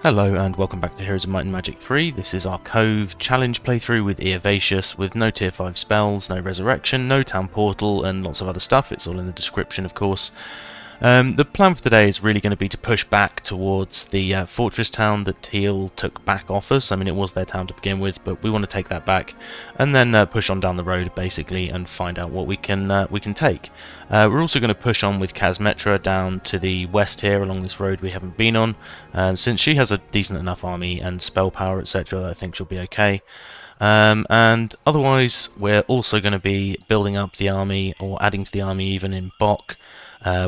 Hello and welcome back to Heroes of Might and Magic 3. This is our Cove challenge playthrough with Eovacius with no tier 5 spells, no resurrection, no town portal and lots of other stuff. It's all in the description of course. The plan for today is really going to be to push back towards the fortress town that Teal took back off us. I mean, it was their town to begin with, but we want to take that back and then push on down the road basically and find out what we can take. We're also going to push on with Kazmetra down to the west here along this road we haven't been on, since she has a decent enough army and spell power, etc. I think she'll be okay. And otherwise, we're also going to be building up the army, or adding to the army even in Bok,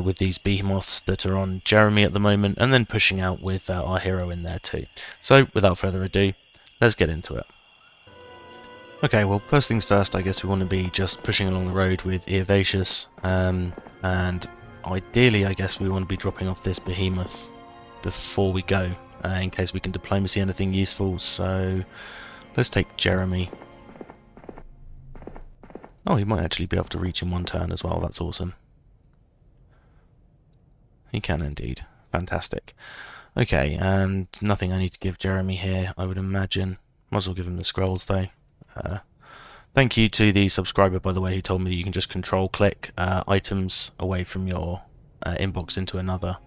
with these behemoths that are on Jeremy at the moment, and then pushing out with our hero in there too. So, without further ado, let's get into it. Okay, well, first things first, I guess we want to be just pushing along the road with Eovacius, and ideally, I guess we want to be dropping off this behemoth before we go, in case we can diplomacy anything useful, so let's take Jeremy. Oh, he might actually be able to reach in one turn as well, that's awesome. He can indeed. Fantastic. Okay, and nothing I need to give Jeremy here, I would imagine. Might as well give him the scrolls though. Thank you to the subscriber, by the way, who told me that you can just control-click items away from your inbox into another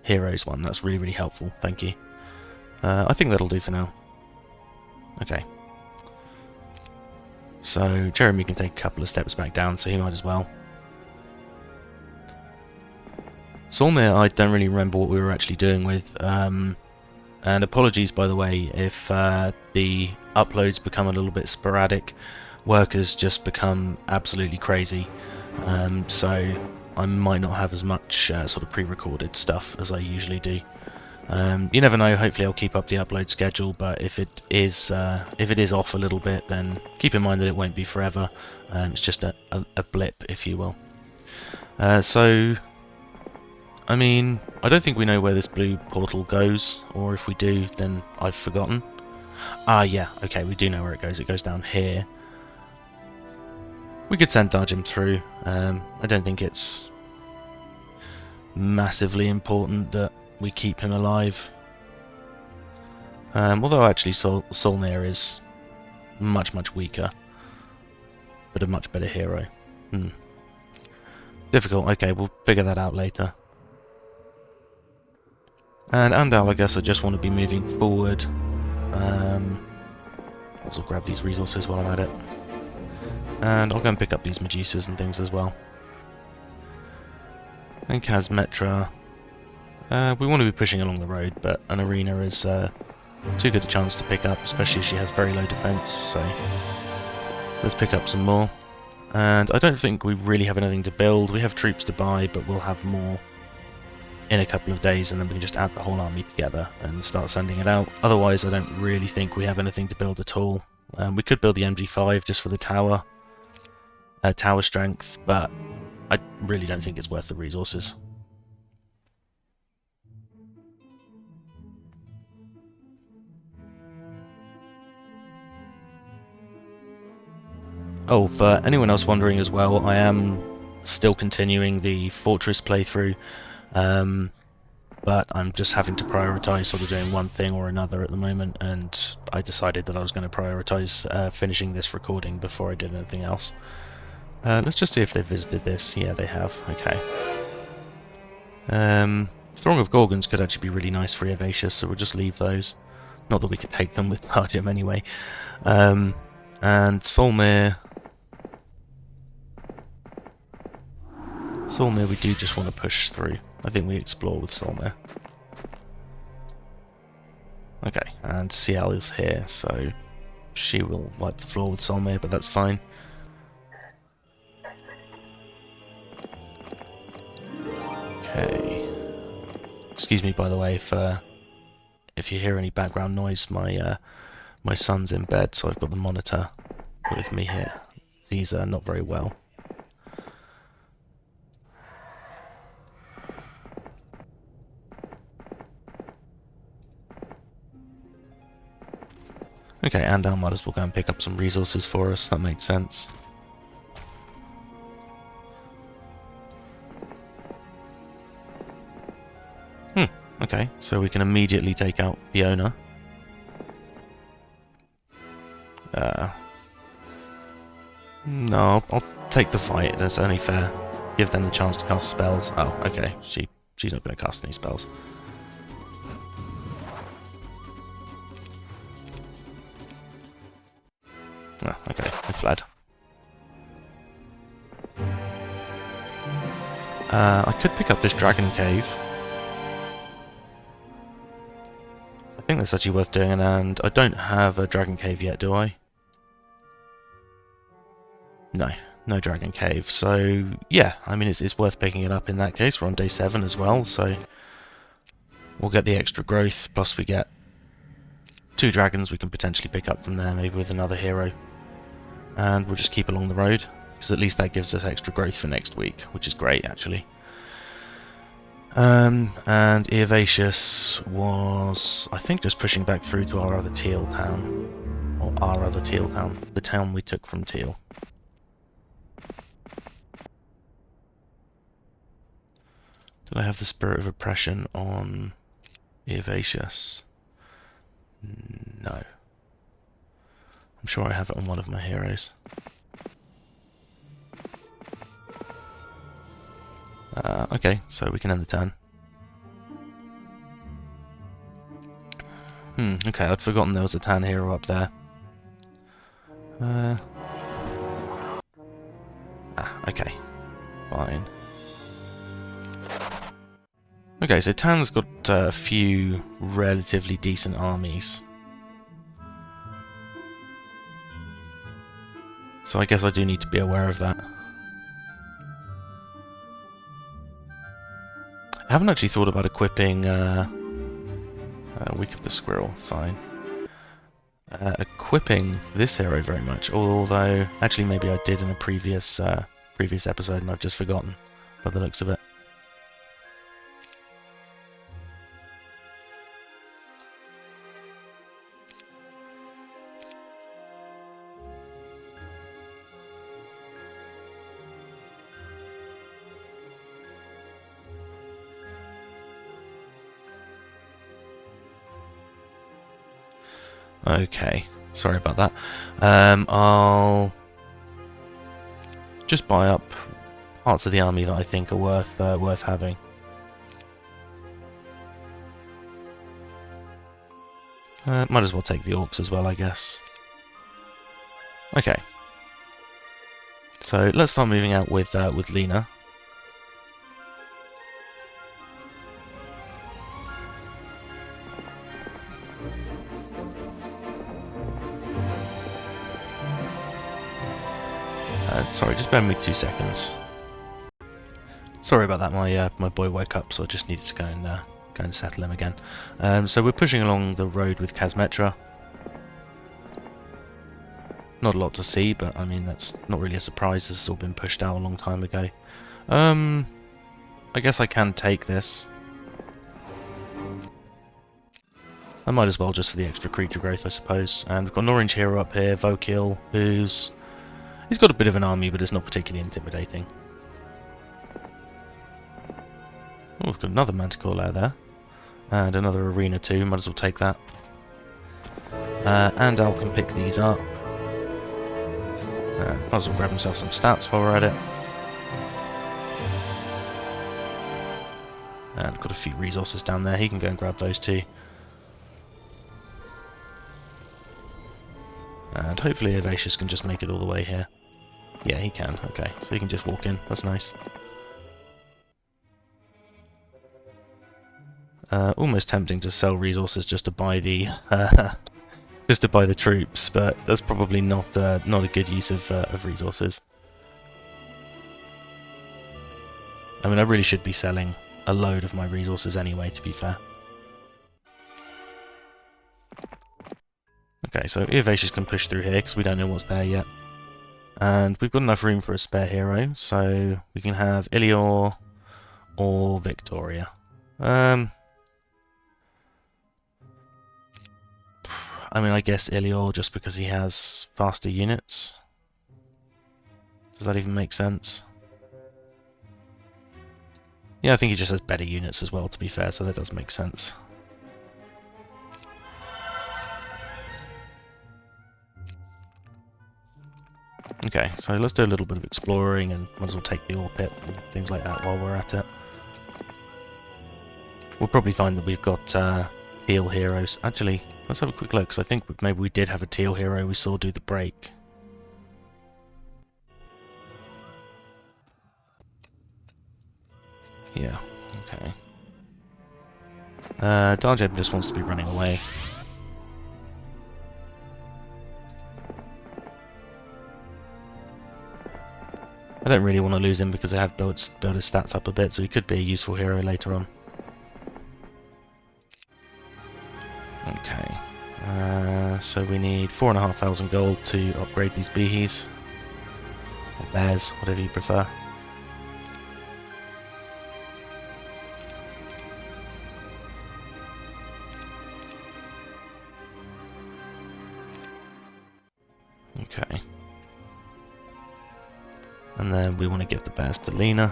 heroes one. That's really, really helpful. Thank you. I think that'll do for now. Okay. So, Jeremy can take a couple of steps back down, so he might as well. Solmir, I don't really remember what we were actually doing with, and apologies by the way if the uploads become a little bit sporadic. Workers just become absolutely crazy, so I might not have as much sort of pre-recorded stuff as I usually do. You never know, hopefully I'll keep up the upload schedule, but if it is off a little bit, then keep in mind that it won't be forever. It's just a blip, if you will. So, I mean, I don't think we know where this blue portal goes, or if we do, then I've forgotten. Ah, yeah, okay, we do know where it goes. It goes down here. We could send him through. I don't think it's massively important that we keep him alive. Although actually Solmir is much, much weaker, but a much better hero. Difficult. Okay, we'll figure that out later. And Andal, I guess I just want to be moving forward. I'll also grab these resources while I'm at it. And I'll go and pick up these Medusas and things as well. And Kazmetra. We want to be pushing along the road, but an arena is too good a chance to pick up, especially as she has very low defense, so let's pick up some more. And I don't think we really have anything to build. We have troops to buy, but we'll have more in a couple of days, and then we can just add the whole army together and start sending it out. Otherwise, I don't really think we have anything to build at all. We could build the MG5 just for the tower strength, but I really don't think it's worth the resources. Oh, for anyone else wondering as well, I am still continuing the Fortress playthrough. But I'm just having to prioritise sort of doing one thing or another at the moment, and I decided that I was going to prioritise finishing this recording before I did anything else. Let's just see if they've visited this. Yeah, they have. Okay. Throng of Gorgons could actually be really nice for Eovacius, so we'll just leave those. Not that we could take them with Targem anyway. And Solmir, we do just want to push through. I think we explore with Solmir. Okay, and Ciel is here, so she will wipe the floor with Solmir, but that's fine. Okay. Excuse me, by the way, if you hear any background noise. My son's in bed, so I've got the monitor with me here. He's not very well. Okay, and our modders will go and pick up some resources for us. That makes sense. Okay, Okay, so we can immediately take out Fiona. No, I'll take the fight. That's only fair. Give them the chance to cast spells. Oh, okay. She's not going to cast any spells. Oh, okay. I fled. I could pick up this dragon cave. I think that's actually worth doing, and I don't have a dragon cave yet, do I? No, no dragon cave. So, yeah, I mean, it's worth picking it up in that case. We're on day 7 as well, so we'll get the extra growth, plus we get 2 dragons we can potentially pick up from there, maybe with another hero. And we'll just keep along the road, because at least that gives us extra growth for next week, which is great, actually. And Eovacius was, I think, just pushing back through to our other Teal town. Or our other Teal town. The town we took from Teal. Did I have the Spirit of Oppression on Eovacius? No. I'm sure I have it on one of my heroes. Okay, so we can end the turn. Okay, I'd forgotten there was a Tan hero up there. Okay. Fine. Okay, so Tan's got a few relatively decent armies. So I guess I do need to be aware of that. I haven't actually thought about equipping Week of the Squirrel, fine. Equipping this hero very much, although actually maybe I did in a previous episode and I've just forgotten by the looks of it. Okay, sorry about that. I'll just buy up parts of the army that I think are worth having. Might as well take the orcs as well, I guess. Okay. So let's start moving out with Leena. Sorry, just bear with me 2 seconds. Sorry about that, my boy woke up, so I just needed to go and settle him again. So we're pushing along the road with Kazmetra. Not a lot to see, but I mean that's not really a surprise. This has all been pushed out a long time ago. I guess I can take this. I might as well just for the extra creature growth, I suppose. And we've got an orange hero up here, Vokil, he's got a bit of an army, but it's not particularly intimidating. Oh, we've got another Manticore lair there. And another Arena too, might as well take that. And Al can pick these up. Might as well grab himself some stats while we're at it. And got a few resources down there, he can go and grab those too. And hopefully Eovacius can just make it all the way here. Yeah, he can. Okay, so he can just walk in. That's nice. Almost tempting to sell resources just to buy the troops, but that's probably not a good use of resources. I mean, I really should be selling a load of my resources anyway, to be fair. Okay, so Eovacius can push through here because we don't know what's there yet. And we've got enough room for a spare hero, so we can have Ilior or Victoria. I mean, I guess Ilior just because he has faster units. Does that even make sense? Yeah, I think he just has better units as well, to be fair, so that does make sense. Okay, so let's do a little bit of exploring, and might as well take the ore pit and things like that while we're at it. We'll probably find that we've got teal heroes. Actually, let's have a quick look, because I think maybe we did have a teal hero we saw do the break. Yeah, okay. Darjeb just wants to be running away. I don't really want to lose him because I have built his stats up a bit, so he could be a useful hero later on. Okay, so we need 4,500 gold to upgrade these beehies. Or bears, whatever you prefer. Okay. And then we want to give the bears to Leena.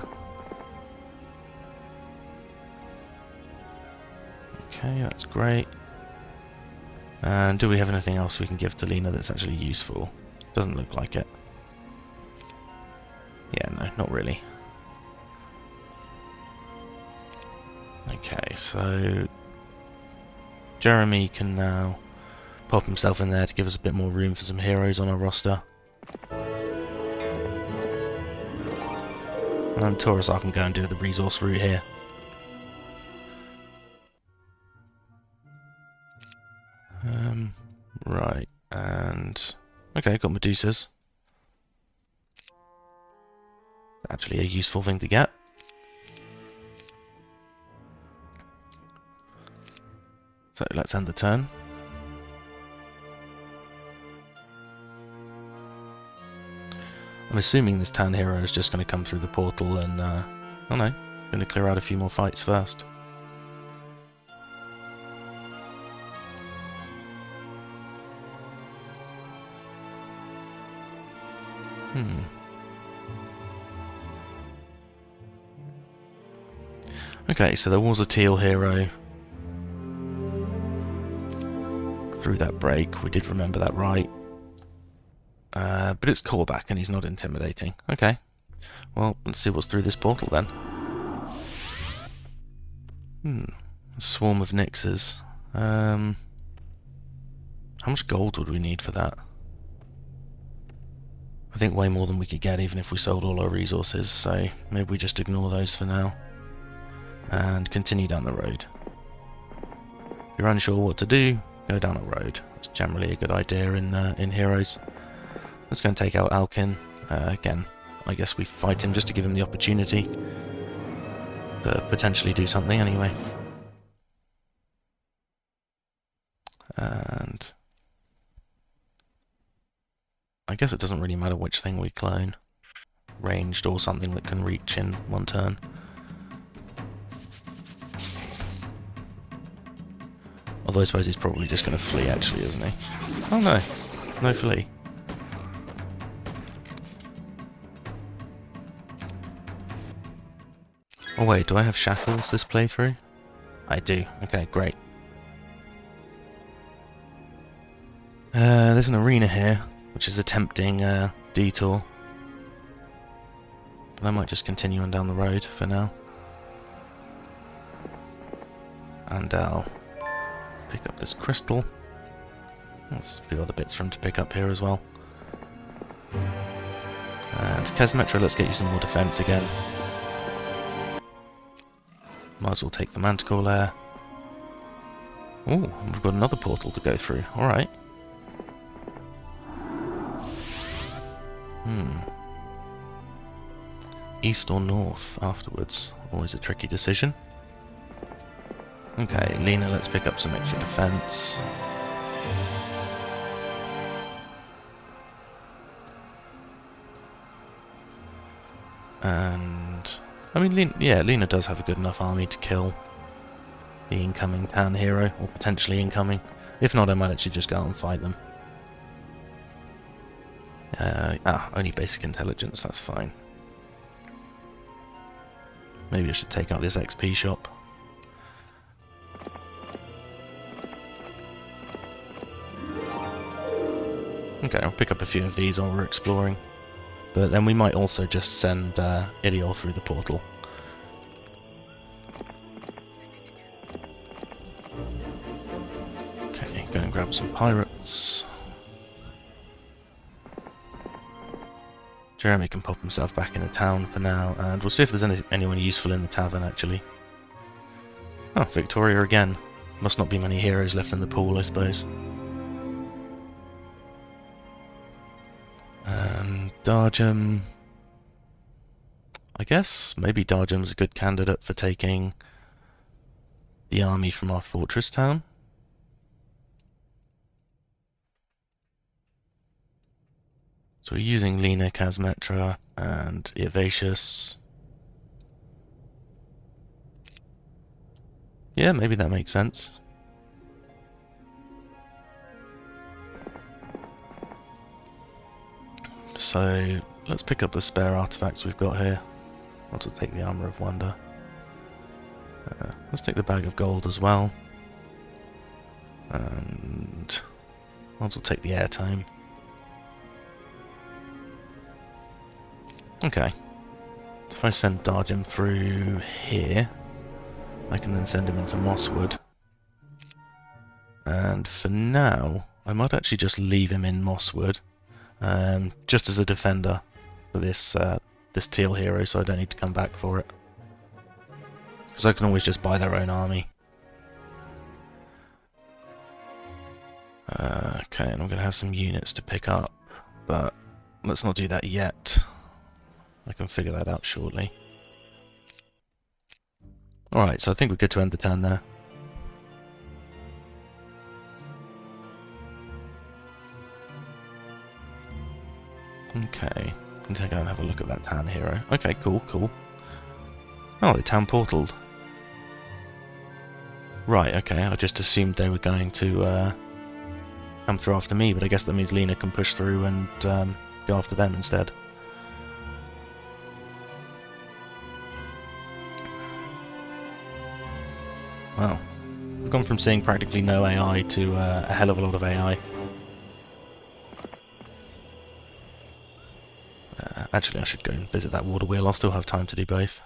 Okay, that's great. And do we have anything else we can give to Leena that's actually useful? Doesn't look like it. Yeah, no, not really. Okay, so Jeremy can now pop himself in there to give us a bit more room for some heroes on our roster. And Taurus, I can go and do the resource route here. Right, and okay, got Medusas. Actually a useful thing to get. So let's end the turn. I'm assuming this tan hero is just going to come through the portal and, oh no, going to clear out a few more fights first. Okay, so there was a teal hero through that break. We did remember that right. But it's Korvac and he's not intimidating. Okay. Well, let's see what's through this portal then. A swarm of Nixes. How much gold would we need for that? I think way more than we could get even if we sold all our resources, so maybe we just ignore those for now. And continue down the road. If you're unsure what to do, go down a road. It's generally a good idea in Heroes. Let's go and take out Alkin. Again, I guess we fight him just to give him the opportunity to potentially do something anyway. And I guess it doesn't really matter which thing we clone. Ranged or something that can reach in one turn. Although I suppose he's probably just going to flee actually, isn't he? Oh no, no flee. Oh wait, do I have shackles this playthrough? I do. Okay, great. There's an arena here, which is a tempting detour. But I might just continue on down the road for now. And I'll pick up this crystal. There's a few other bits for him to pick up here as well. And Kesmetra, let's get you some more defense again. Might as well take the Manticore Lair. Oh, we've got another portal to go through. Alright. East or north afterwards. Always a tricky decision. Okay, Leena, let's pick up some extra defense. And I mean, Leena does have a good enough army to kill the incoming tan hero, or potentially incoming. If not, I might actually just go out and fight them. Only basic intelligence, that's fine. Maybe I should take out this XP shop. Okay, I'll pick up a few of these while we're exploring. But then we might also just send Iliol through the portal. Okay, go and grab some pirates. Jeremy can pop himself back in the town for now, and we'll see if there's anyone useful in the tavern, actually. Oh, Victoria again. Must not be many heroes left in the pool, I suppose. And Darjam... I guess maybe Darjam's a good candidate for taking the army from our fortress town. So we're using Leena, Kazmetra, and Eovacius. Yeah, maybe that makes sense. So, let's pick up the spare artifacts we've got here. I'll take the Armour of Wonder. Let's take the Bag of Gold as well. And I'll also take the airtime. Okay. So if I send Darjam through here, I can then send him into Mosswood. And for now, I might actually just leave him in Mosswood, just as a defender for this this teal hero, so I don't need to come back for it. Because I can always just buy their own army. Okay, and I'm going to have some units to pick up, but let's not do that yet. I can figure that out shortly. Alright, so I think we're good to end the turn there. Okay, I'm going to go and have a look at that town hero. Okay, cool, cool. Oh, they town portaled. Right, okay, I just assumed they were going to come through after me, but I guess that means Leena can push through and go after them instead. Wow. We've gone from seeing practically no AI to a hell of a lot of AI. Actually, I should go and visit that water wheel. I'll still have time to do both.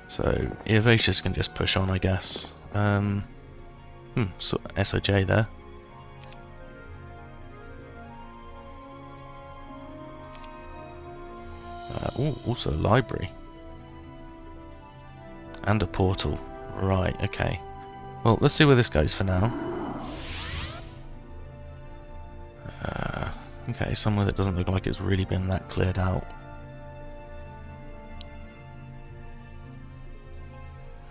So, Eovacius can just push on, I guess. So SOJ there. Ooh, also a library. And a portal. Right, okay. Well, let's see where this goes for now. Okay, somewhere that doesn't look like it's really been that cleared out.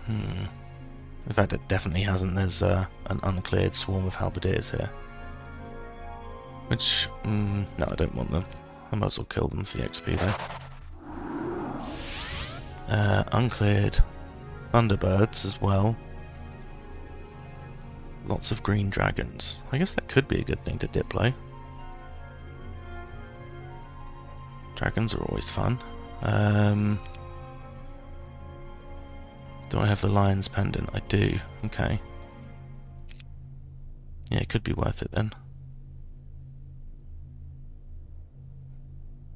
In fact, it definitely hasn't. There's an uncleared swarm of halberdiers here. Which, no, I don't want them. I might as well kill them for the XP though. Uncleared Thunderbirds as well. Lots of green dragons. I guess that could be a good thing to diplo. Dragons are always fun. Do I have the lion's pendant? I do. Okay. Yeah, it could be worth it then.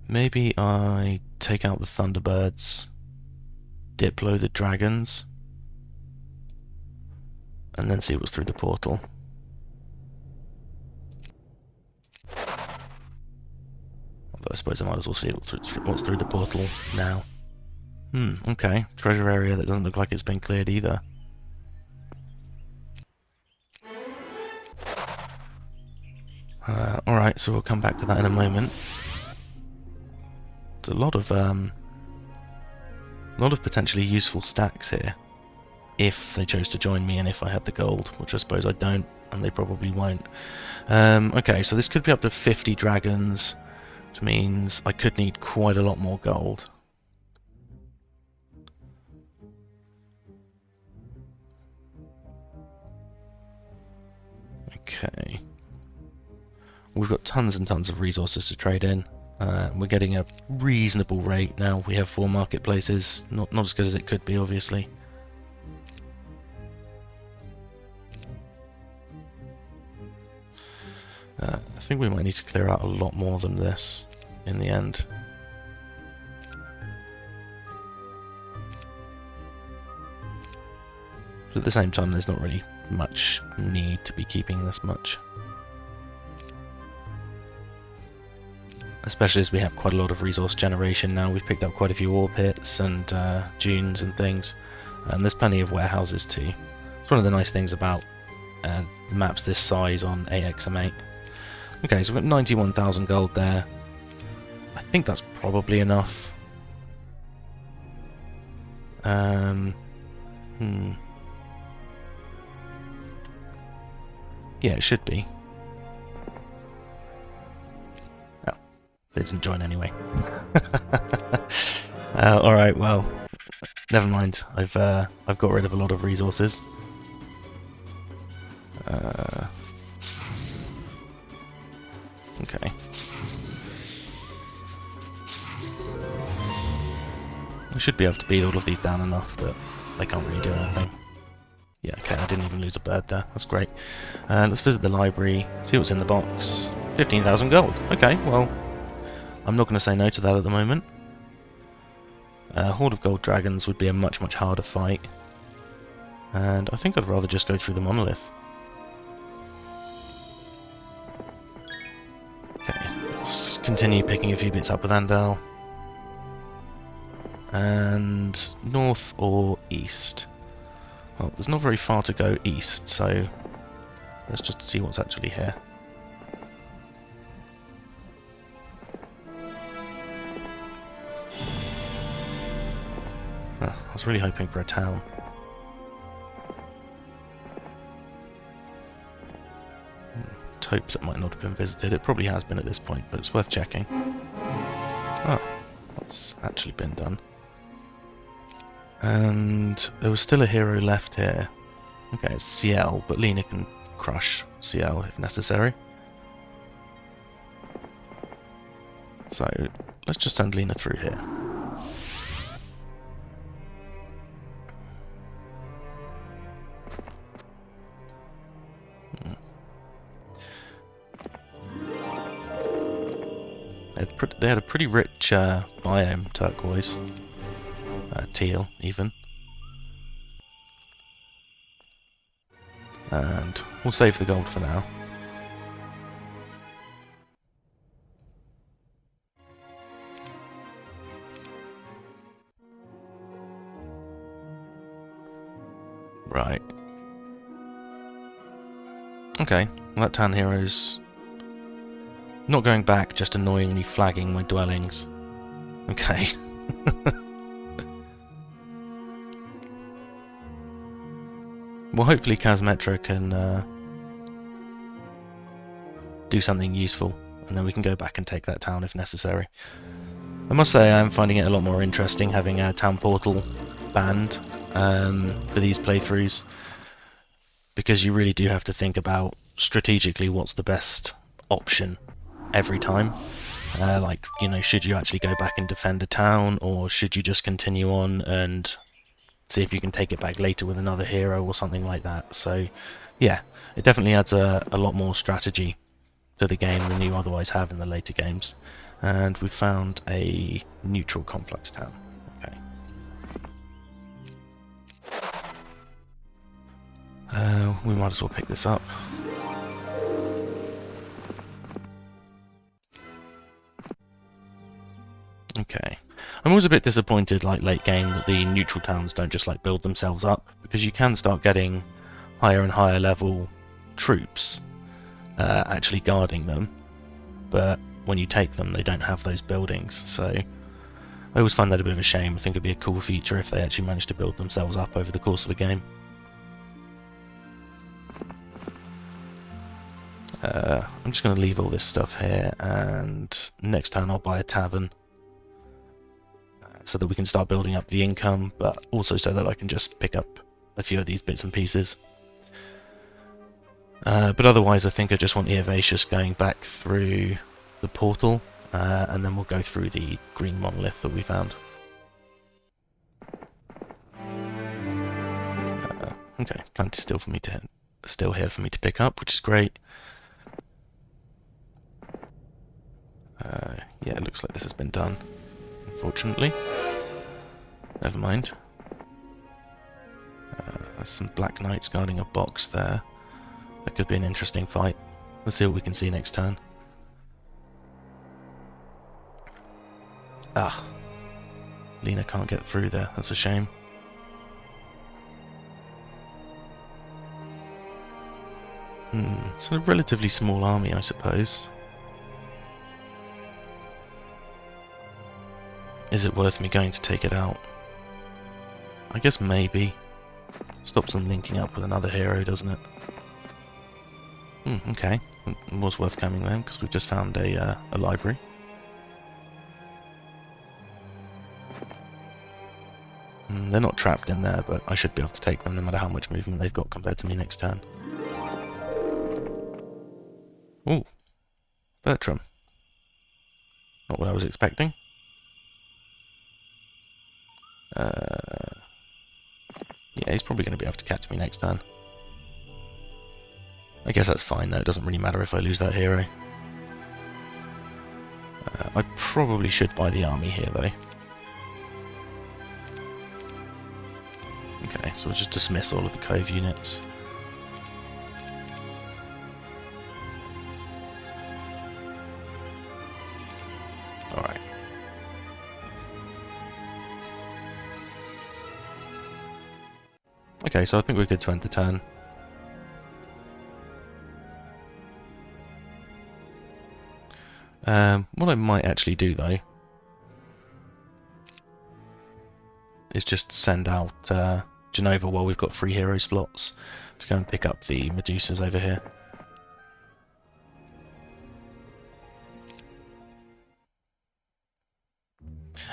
Maybe I take out the Thunderbirds, diplo the dragons, and then see what's through the portal. Although I suppose I might as well see what's through the portal now. Okay. Treasure area that doesn't look like it's been cleared either. Alright, so we'll come back to that in a moment. There's a lot of potentially useful stacks here, if they chose to join me and if I had the gold, which I suppose I don't, and they probably won't. Okay, so this could be up to 50 dragons, which means I could need quite a lot more gold. Okay. We've got tons and tons of resources to trade in. We're getting a reasonable rate now. We have 4 marketplaces. Not as good as it could be, obviously. I think we might need to clear out a lot more than this in the end. But at the same time, there's not really much need to be keeping this much. Especially as we have quite a lot of resource generation now. We've picked up quite a few ore pits and dunes and things. And there's plenty of warehouses too. It's one of the nice things about maps this size on AXM8. Okay, so we've got 91,000 gold there. I think that's probably enough. Yeah, it should be. Oh, they didn't join anyway. Alright, well, never mind. I've got rid of a lot of resources. Okay. We should be able to beat all of these down enough that they can't really do anything. Yeah, okay, I didn't even lose a bird there. That's great. Let's visit the library, see what's in the box. 15,000 gold. Okay, well, I'm not going to say no to that at the moment. Horde of gold dragons would be a much, much harder fight. And I think I'd rather just go through the monolith. Okay, let's continue picking a few bits up with Andal. And north or east? Well, there's not very far to go east, so let's just see what's actually here. I was really hoping for a town. Hopes it might not have been visited. It probably has been at this point, but it's worth checking. Oh, that's actually been done. And there was still a hero left here. Okay, it's CL, but Leena can crush CL if necessary. So let's just send Leena through here. They had a pretty rich biome, turquoise. Teal, even. And we'll save the gold for now. Right. Okay, well, that town hero's not going back, just annoyingly flagging my dwellings. Okay. Well, hopefully Kazmetra can do something useful, and then we can go back and take that town if necessary. I must say I am finding it a lot more interesting having a town portal banned for these playthroughs, because you really do have to think about strategically what's the best option every time. Like, you know, should you actually go back and defend a town, or should you just continue on and see if you can take it back later with another hero or something like that. So yeah, it definitely adds a lot more strategy to the game than you otherwise have in the later games. And we've found a neutral conflux town. Okay. We might as well pick this up. Okay. I'm always a bit disappointed, like late game, that the neutral towns don't just like build themselves up, because you can start getting higher and higher level troops actually guarding them, but when you take them they don't have those buildings, so I always find that a bit of a shame. I think it'd be a cool feature if they actually managed to build themselves up over the course of a game. I'm just going to leave all this stuff here, and next turn I'll buy a tavern, so that we can start building up the income, but also so that I can just pick up a few of these bits and pieces. But otherwise I think I just want Eovacius going back through the portal and then we'll go through the green monolith that we found. Okay, plenty still here for me to pick up, which is great. Yeah, it looks like this has been done, unfortunately. Never mind. There's some black knights guarding a box there. That could be an interesting fight. Let's see what we can see next turn. Ah, Leena can't get through there. That's a shame. It's a relatively small army, I suppose. Is it worth me going to take it out? I guess maybe. Stops them linking up with another hero, doesn't it? Okay. It was worth coming then, because we've just found a library. They're not trapped in there, but I should be able to take them no matter how much movement they've got compared to me next turn. Ooh. Bertram. Not what I was expecting. Yeah, he's probably going to be able to catch me next turn. I guess that's fine though, it doesn't really matter if I lose that hero. I probably should buy the army here though. Okay, so we'll just dismiss all of the Cove units. Alright. Okay, so I think we're good to end the turn. What I might actually do though is just send out Genova while we've got 3 hero slots to go and pick up the Medusas over here.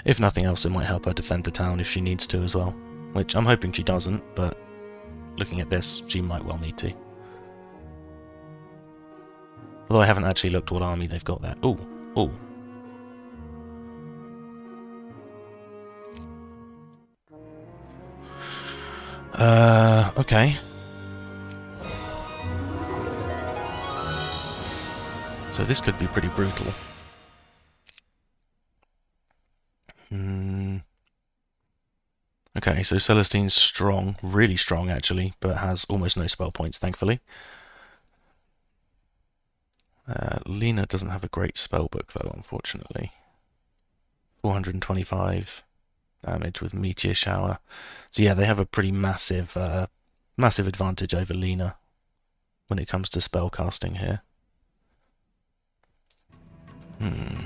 If nothing else, it might help her defend the town if she needs to as well. Which I'm hoping she doesn't, but looking at this, she might well need to. Although I haven't actually looked what army they've got there. Ooh, ooh. Okay. So this could be pretty brutal. Okay, so Celestine's strong, really strong actually, but has almost no spell points, thankfully. Leena doesn't have a great spell book though, unfortunately. 425 damage with Meteor Shower. So yeah, they have a pretty massive massive advantage over Leena when it comes to spell casting here. I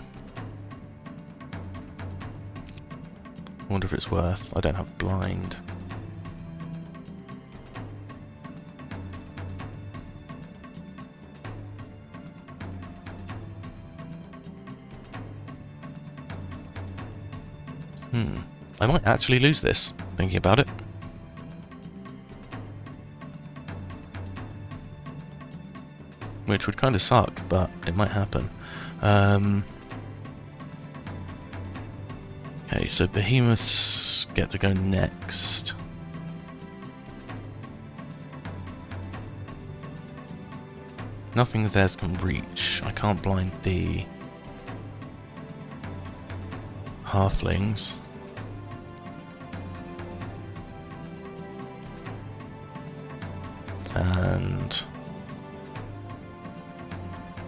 wonder if it's worth. I don't have blind. I might actually lose this, thinking about it. Which would kind of suck, but it might happen. Okay, so Behemoths get to go next. Nothing of theirs can reach. I can't blind the Halflings. And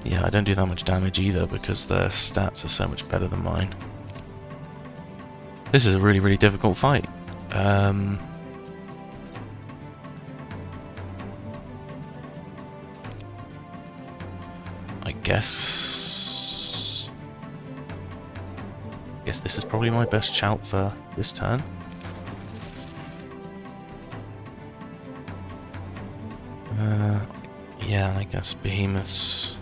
yeah, I don't do that much damage either because their stats are so much better than mine. This is a really, really difficult fight. I guess this is probably my best shout for this turn. Yeah, I guess Behemoths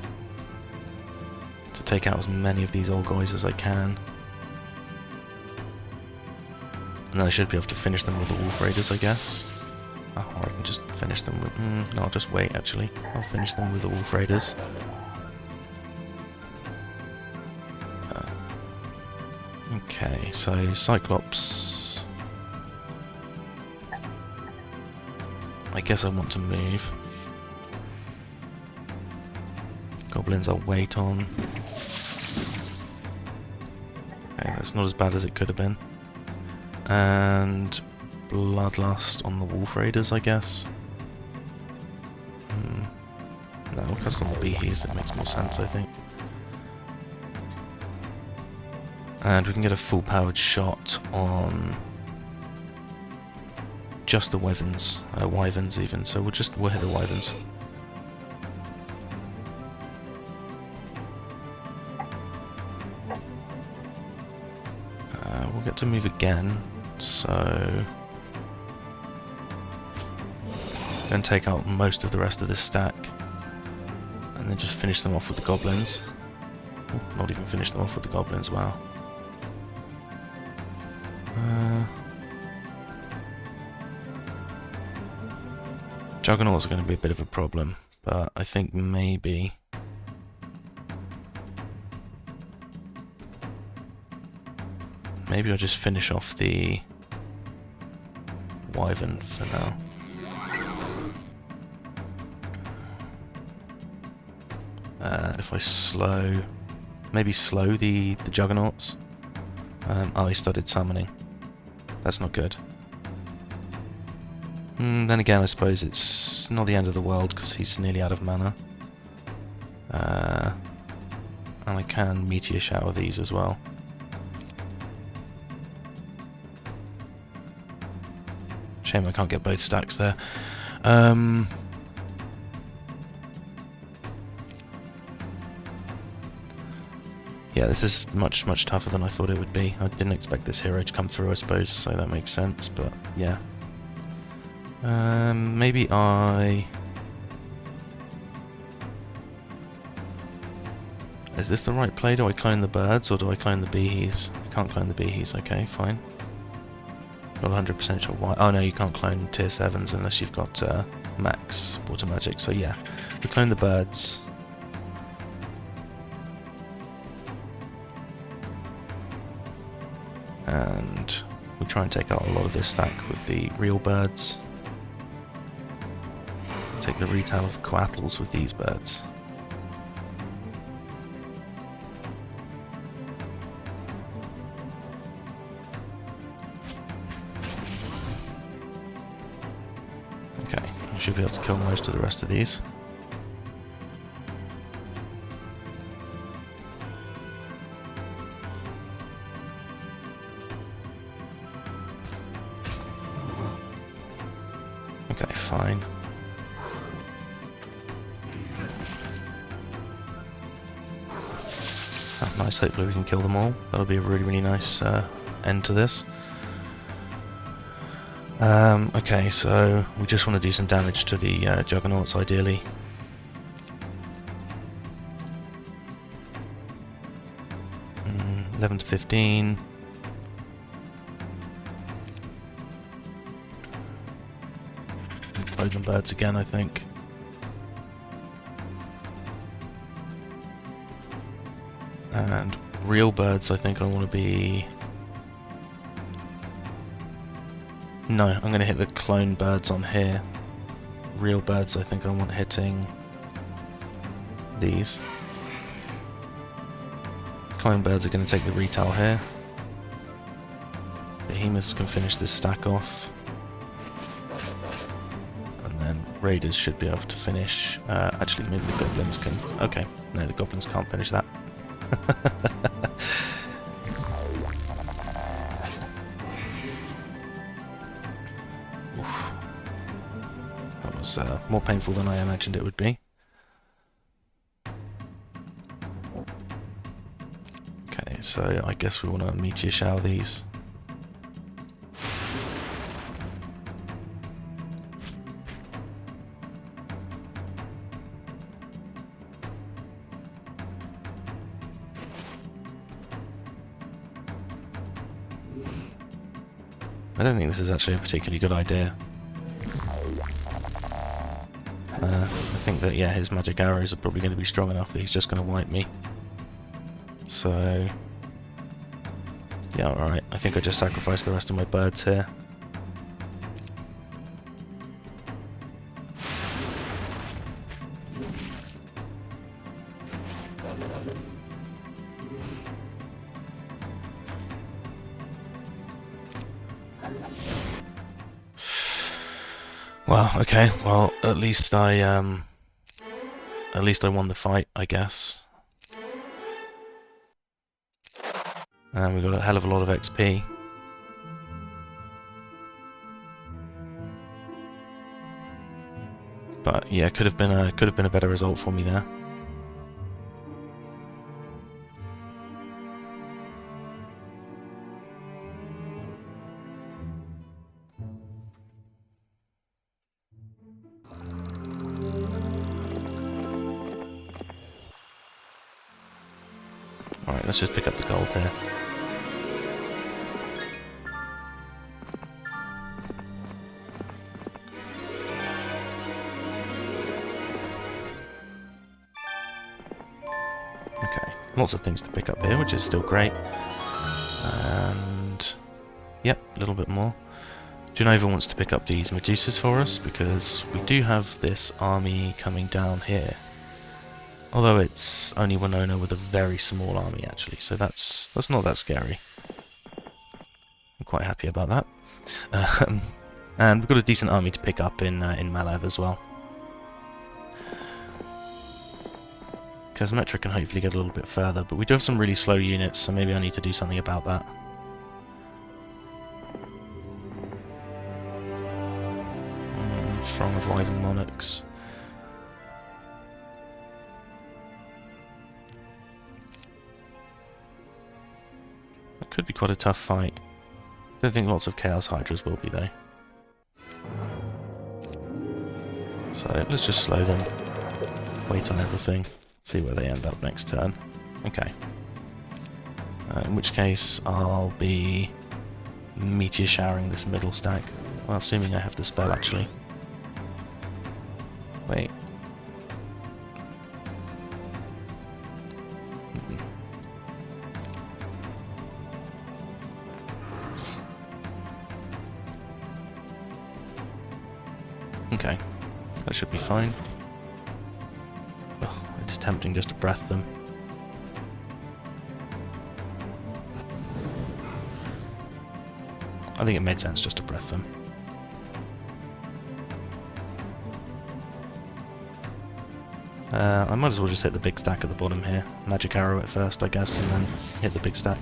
to take out as many of these old guys as I can. And then I should be able to finish them with the Wolf Raiders, I guess. Oh, or I can just finish them with... no, I'll just wait, actually. I'll finish them with the Wolf Raiders. Okay, so Cyclops... I guess I want to move. Goblins I'll wait on. Okay, that's not as bad as it could have been. And Bloodlust on the Wolf Raiders, I guess. No, we'll cast on the Beehies, it makes more sense, I think. And we can get a full-powered shot on just the Wyverns even, so we'll hit the Wyverns. We'll get to move again, so... Go and take out most of the rest of this stack. And then just finish them off with the Goblins. Oh, not even finish them off with the Goblins, wow. Juggernauts are going to be a bit of a problem, but I think maybe... Maybe I'll just finish off the Wyvern for now. If I slow... Maybe slow the Juggernauts. Oh, he started summoning. That's not good. Then again, I suppose it's not the end of the world because he's nearly out of mana. And I can Meteor Shower these as well. Shame I can't get both stacks there. Yeah, this is much tougher than I thought it would be. I didn't expect this hero to come through, I suppose, so that makes sense, but yeah. Maybe I... Is this the right play? Do I clone the birds, or do I clone the beehies? I can't clone the beehies, okay, fine. Not 100% sure why. Oh no, you can't clone tier 7s unless you've got max water magic, so yeah. We clone the birds. And we try and take out a lot of this stack with the real birds. Take the retail of the coatls with these birds. Okay, we should be able to kill most of the rest of these. Okay, fine. Oh, nice, hopefully we can kill them all. That'll be a really nice end to this. Okay, so we just want to do some damage to the Juggernauts, ideally. Mm, 11 to 15. Load them birds again, I think. And real birds, I think I want to be... No, I'm going to hit the clone birds on here. Real birds, I think I want hitting these. Clone birds are going to take the retail here. Behemoths can finish this stack off. And then Raiders should be able to finish... actually, maybe the Goblins can... Okay, no, the Goblins can't finish that. That was more painful than I imagined it would be. Okay, so I guess we want to Meteor Shower these. I don't think this is actually a particularly good idea. I think that, yeah, his magic arrows are probably going to be strong enough that he's just going to wipe me. So... Yeah, alright. I think I just sacrificed the rest of my birds here. Well, okay. Well, at least I won the fight, I guess. And we got a hell of a lot of XP. But yeah, could have been a better result for me there. Alright, let's just pick up the gold here. Okay, lots of things to pick up here, which is still great. And yep, a little bit more. Genova wants to pick up these Medusas for us, because we do have this army coming down here. Although it's only Winona with a very small army, actually, so that's not that scary. I'm quite happy about that. And we've got a decent army to pick up in Malev as well. Kazmetra can hopefully get a little bit further, but we do have some really slow units, so maybe I need to do something about that. Throng of Wyvern Monarchs. It could be quite a tough fight. Don't think lots of Chaos Hydras will be though. So let's just slow them. Wait on everything. See where they end up next turn. Okay. In which case I'll be meteor showering this middle stack. Well, assuming I have the spell actually. Wait. Okay, that should be fine. Ugh, it's tempting just to breath them. I think it made sense just to breath them. I might as well just hit the big stack at the bottom here. Magic arrow at first, I guess, and then hit the big stack.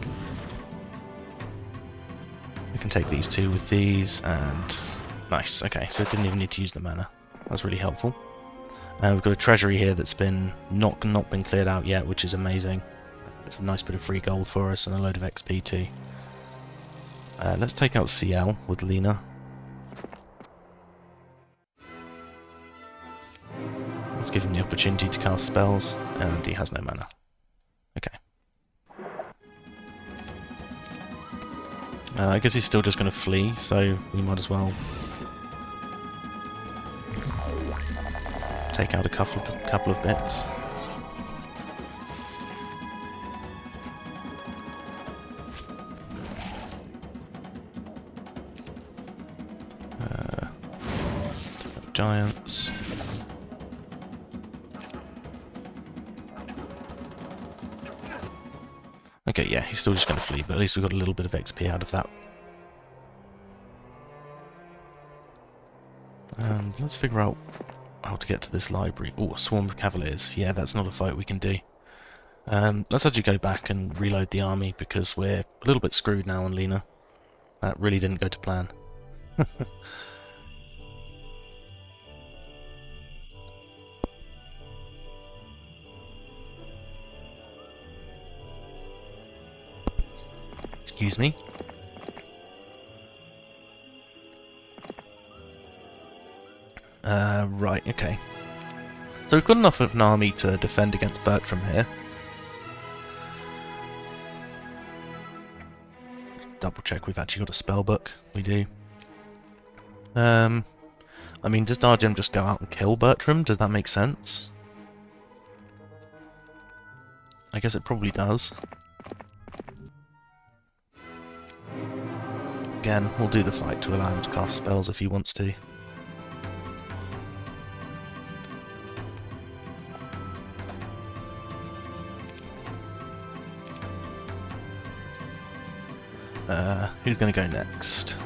We can take these two with these, and nice. Okay, so it didn't even need to use the mana. That's really helpful. We've got a treasury here that's been not been cleared out yet, which is amazing. It's a nice bit of free gold for us and a load of XP too. Let's take out CL with Leena. Let's give him the opportunity to cast spells, and he has no mana. Okay. I guess he's still just going to flee, so we might as well take out a couple of bits. Giants. Okay, yeah, he's still just going to flee, but at least we've got a little bit of XP out of that. And let's figure out how to get to this library. Oh, a swarm of cavaliers. Yeah, that's not a fight we can do. Let's actually go back and reload the army, because we're a little bit screwed now on Leena. That really didn't go to plan. Excuse me. Right, okay. So we've got enough of an army to defend against Bertram here. Double check we've actually got a spell book. We do. I mean, does Dargem just go out and kill Bertram? Does that make sense? I guess it probably does. Again, we'll do the fight to allow him to cast spells if he wants to. Who's going to go next?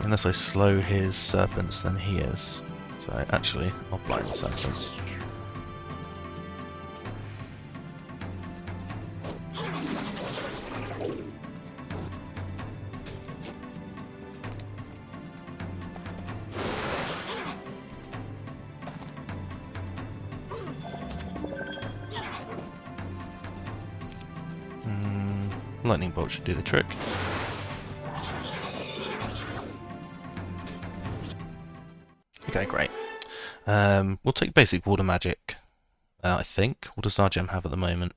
Unless I slow his serpents, then he is. So actually, I'll blind the serpents. Lightning bolt should do the trick. Okay, great. We'll take basic water magic, I think. What does our gem have at the moment?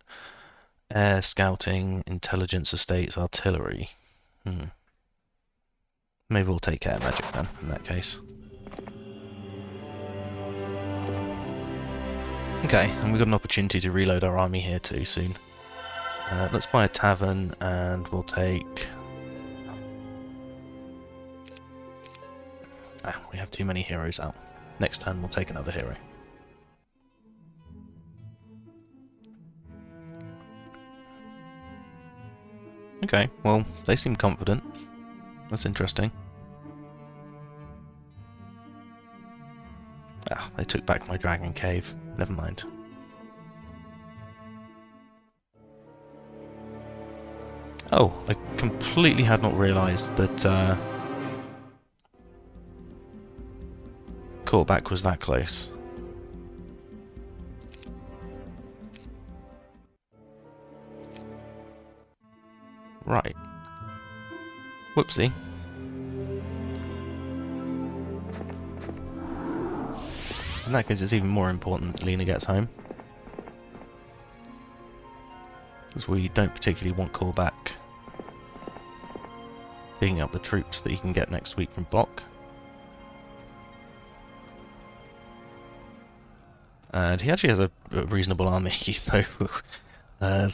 Air, scouting, intelligence, estates, artillery. Maybe we'll take air magic then, in that case. Okay, and we've got an opportunity to reload our army here too soon. Let's buy a tavern, and we'll take... we have too many heroes out. Next turn we'll take another hero. Okay, well, they seem confident. That's interesting. They took back my dragon cave. Never mind. Oh, I completely had not realised that Quarterback was that close. Right. Whoopsie. In that case, it's even more important that Leena gets home. Because we don't particularly want Quarterback picking up the troops that he can get next week from Bok. And he actually has a reasonable army, though.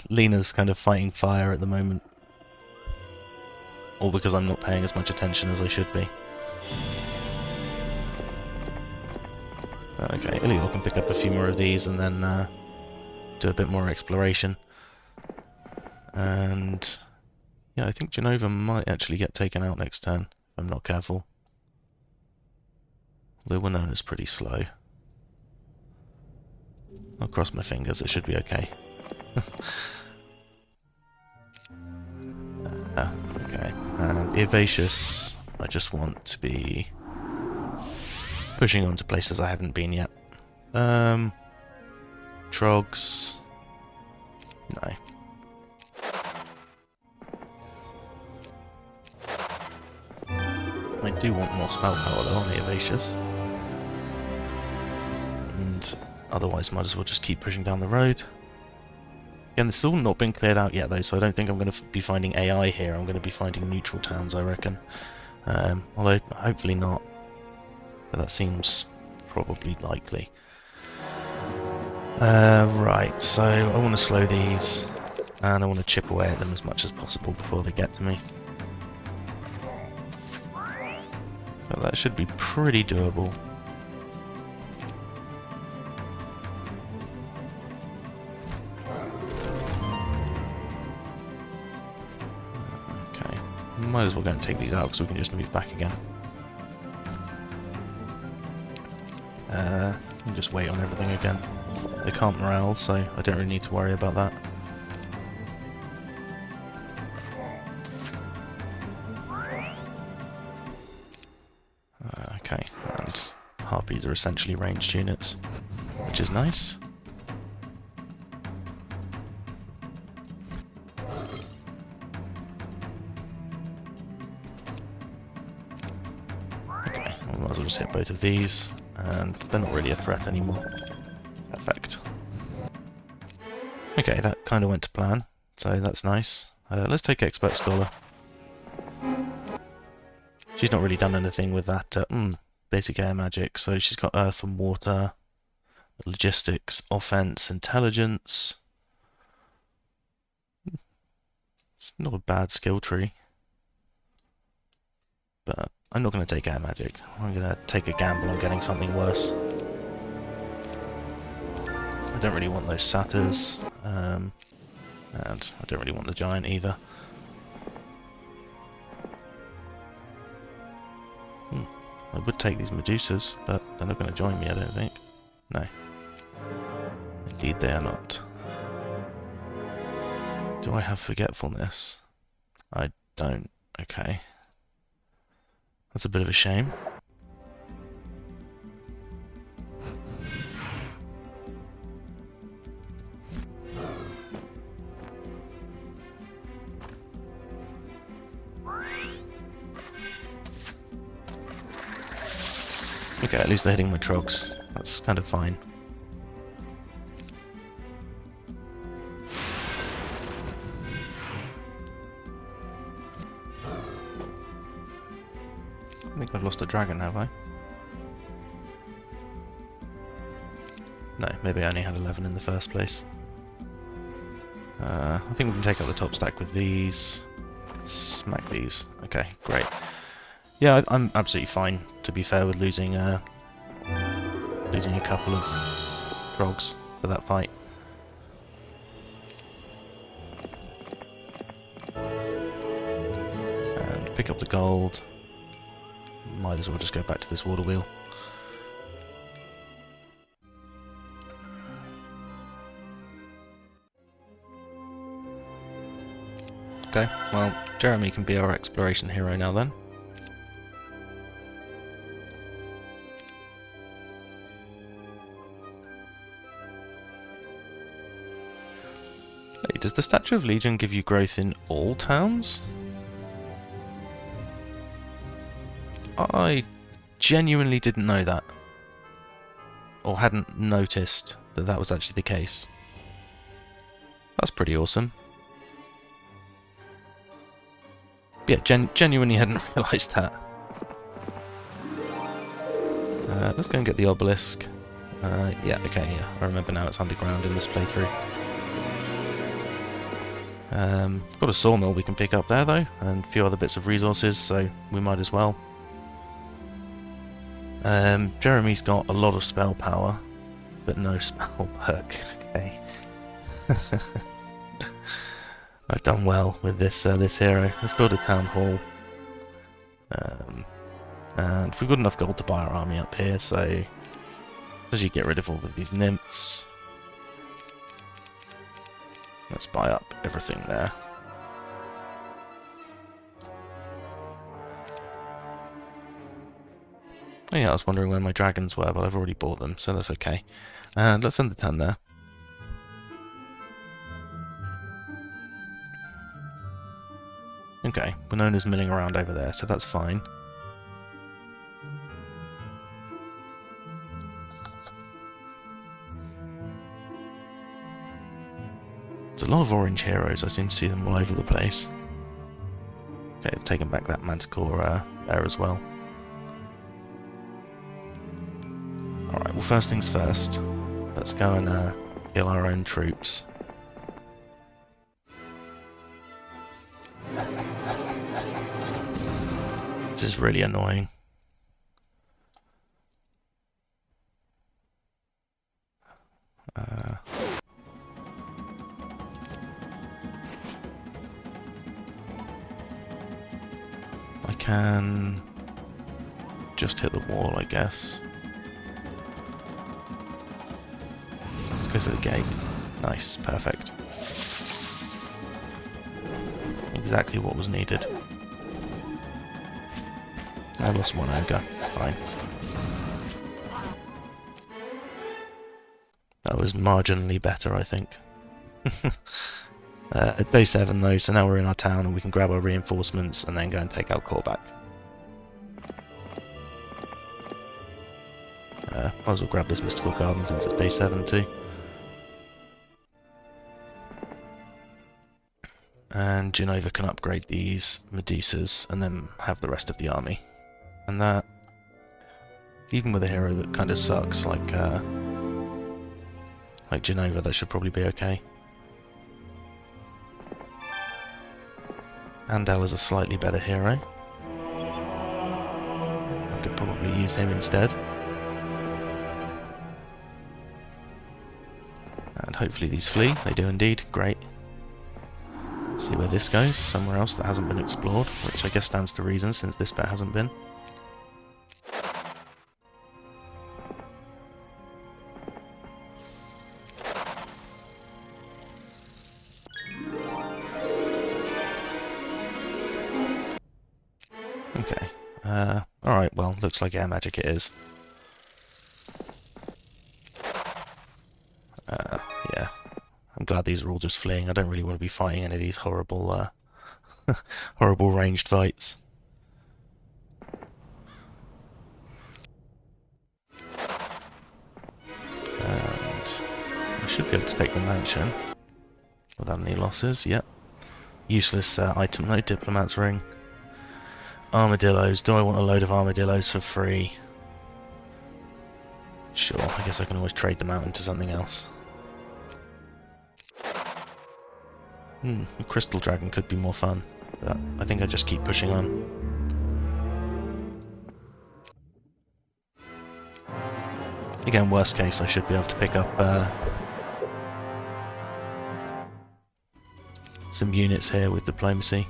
Leena's kind of fighting fire at the moment. All because I'm not paying as much attention as I should be. Okay, Ilior can pick up a few more of these and then do a bit more exploration. And yeah, I think Genova might actually get taken out next turn, if I'm not careful. Although we're known as pretty slow. I'll cross my fingers, it should be okay. Okay, and Eovacius, I just want to be pushing on to places I haven't been yet. Trogs... no. I do want more spell power though on the Eovacius. And otherwise might as well just keep pushing down the road. Again, this has all not been cleared out yet though, so I don't think I'm going to be finding AI here. I'm going to be finding neutral towns, I reckon. Although, hopefully not. But that seems probably likely. Right, so I want to slow these, and I want to chip away at them as much as possible before they get to me. But that should be pretty doable. Okay, might as well go and take these out because we can just move back again. And just wait on everything again. They can't morale, so I don't really need to worry about that. Okay, and harpies are essentially ranged units, which is nice. Okay, I might as well just hit both of these, and they're not really a threat anymore. Perfect. Okay, that kind of went to plan, so that's nice. Let's take Expert Scholar. She's not really done anything with that basic air magic, so she's got earth and water, logistics, offense, intelligence. It's not a bad skill tree. But I'm not going to take air magic. I'm going to take a gamble on getting something worse. I don't really want those satyrs. And I don't really want the giant either. I would take these Medusas, but they're not going to join me, I don't think. No. Indeed they are not. Do I have Forgetfulness? I don't. Okay. That's a bit of a shame. Okay, at least they're hitting my trogs. That's kind of fine. I think I've lost a dragon, have I? No, maybe I only had 11 in the first place. I think we can take out the top stack with these. Smack these. Okay, great. Yeah, I'm absolutely fine, to be fair, with losing a couple of frogs for that fight. And pick up the gold. Might as well just go back to this water wheel. Okay, well, Jeremy can be our exploration hero now then. Hey, does the Statue of Legion give you growth in all towns? I genuinely didn't know that. Or hadn't noticed that that was actually the case. That's pretty awesome. Yeah, genuinely hadn't realised that. Let's go and get the obelisk. Yeah, okay, yeah. I remember now it's underground in this playthrough. Got a sawmill we can pick up there though, and a few other bits of resources, so we might as well. Jeremy's got a lot of spell power, but no spell perk. Okay. I've done well with this this hero. Let's build a town hall. And we've got enough gold to buy our army up here, so as you get rid of all of these nymphs, let's buy up everything there. Oh yeah, I was wondering where my dragons were, but I've already bought them, so that's okay. And let's send the 10 there. Okay, we're known as milling around over there, so that's fine. There's a lot of orange heroes, I seem to see them all over the place. Okay, I've taken back that manticore there as well. Alright, well first things first, let's go and heal our own troops. This is really annoying. I can just hit the wall, I guess. Let's go for the gate. Nice, perfect. Exactly what was needed. I lost one ogre. Fine. That was marginally better, I think. At day 7 though, so now we're in our town and we can grab our reinforcements and then go and take our core back. Might as well grab this mystical garden since it's day 7 too. And Genova can upgrade these Medusas and then have the rest of the army. And that, even with a hero that kind of sucks, like Genova, that should probably be okay. Andal is a slightly better hero. I could probably use him instead. And hopefully these flee. They do indeed. Great. Let's see where this goes. Somewhere else that hasn't been explored, which I guess stands to reason since this bit hasn't been. Okay. Alright, well, looks like air magic it is. Yeah. I'm glad these are all just fleeing. I don't really want to be fighting any of these horrible, horrible ranged fights. And I should be able to take the mansion without any losses. Yep. Useless item though, Diplomat's Ring. Armadillos. Do I want a load of armadillos for free? Sure, I guess I can always trade them out into something else. A crystal dragon could be more fun, but I think I just keep pushing on. Again, worst case, I should be able to pick up some units here with diplomacy.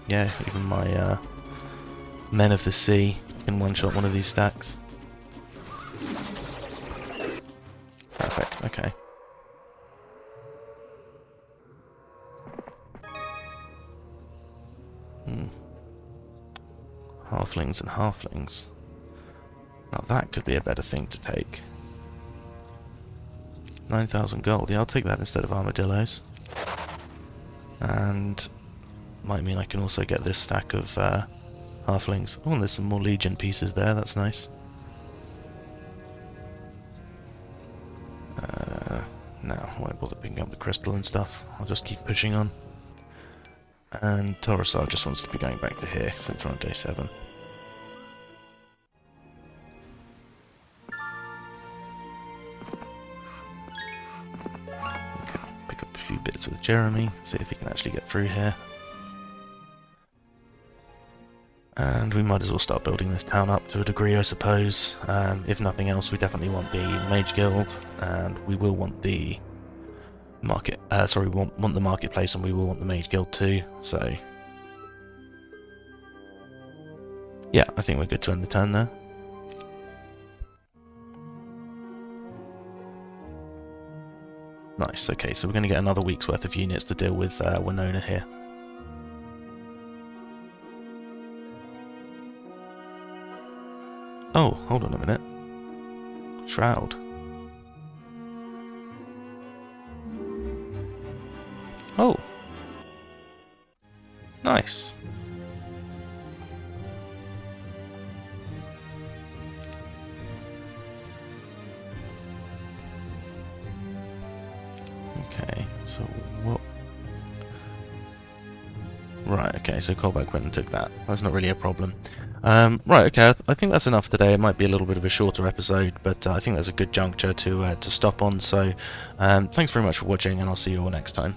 Yeah, even my Men of the Sea can one-shot one of these stacks. Perfect, okay. Halflings and halflings. Now that could be a better thing to take. 9,000 gold, yeah, I'll take that instead of armadillos. And might mean I can also get this stack of halflings. Oh, and there's some more Legion pieces there, that's nice. No, I won't bother picking up the crystal and stuff. I'll just keep pushing on. And Torosar just wants to be going back to here since we're on day 7. Okay, pick up a few bits with Jeremy, see if he can actually get through here. And we might as well start building this town up to a degree, I suppose. If nothing else, we definitely want the Mage Guild, and we will want the market. Sorry, we want the marketplace, and we will want the Mage Guild too. So, yeah, I think we're good to end the turn there. Nice. Okay, so we're going to get another week's worth of units to deal with Winona here. Oh, hold on a minute. Shroud. Oh. Nice. Okay, so what? Right, okay, so Callback went and took that. That's not really a problem. Right, okay, I think that's enough today. It might be a little bit of a shorter episode, but I think that's a good juncture to stop on. So, thanks very much for watching, and I'll see you all next time.